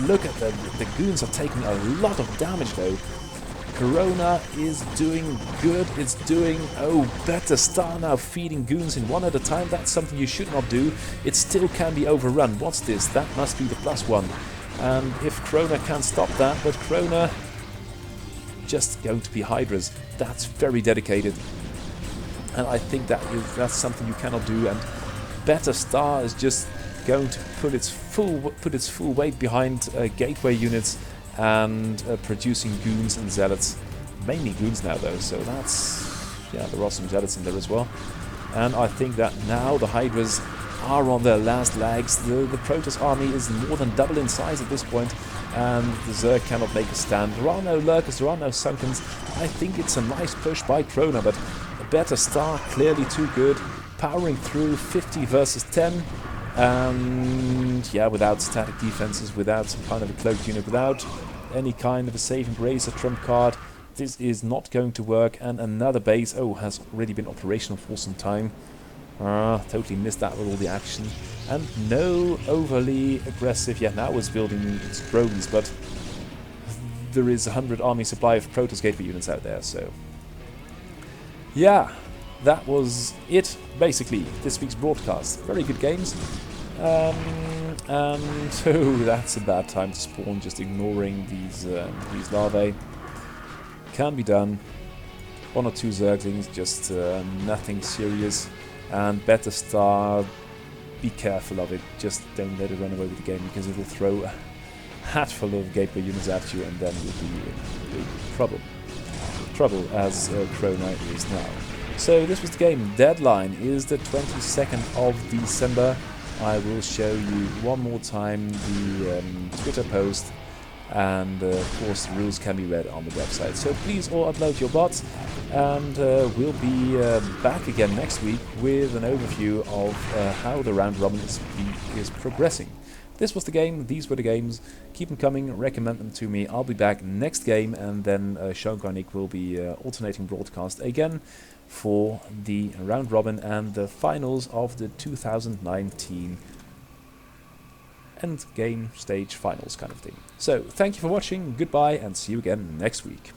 look at them. The goons are taking a lot of damage though. Corona is doing good. It's doing, Beta Star now feeding goons in 1 at a time. That's something you should not do. It still can be overrun. What's this? That must be the +1. And if Krona can stop that, but Krona just going to be Hydras. That's very dedicated. And I think that's something you cannot do. And Beta Star is just going to put its full weight behind gateway units and producing goons and zealots. Mainly goons now though, so that's, yeah, there are some zealots in there as well. And I think that now the Hydras are on their last legs. The Protoss army is more than double in size at this point, and the Zerg cannot make a stand. There are no lurkers, there are no sunkens. I think it's a nice push by Krona, but a better start, clearly too good. Powering through 50 versus 10, and yeah, without static defenses, without some kind of a cloaked unit, without any kind of a saving grace or trump card, this is not going to work. And another base, has already been operational for some time. Totally missed that with all the action. And no overly aggressive, now it's building its drones, but there is 100 army supply of Protoss gateway units out there, so yeah, that was it, basically, this week's broadcast. Very good games. And that's a bad time to spawn, just ignoring these larvae. Can be done. 1 or 2 Zerglings, just nothing serious. And better star, be careful of it, just don't let it run away with the game, because it will throw a hatful of gateway units at you, and then you'll be in big trouble. Trouble as Krona is now. So this was the game. Deadline is the 22nd of December. I will show you one more time the Twitter post, and of course the rules can be read on the website. So please all upload your bots, and we'll be back again next week with an overview of how the round robin is progressing. This was the game, these were the games. Keep them coming, recommend them to me. I'll be back next game, and then Sean Garnick will be alternating broadcast again for the round robin and the finals of the 2019 end game stage finals kind of thing. So thank you for watching, goodbye, and see you again next week.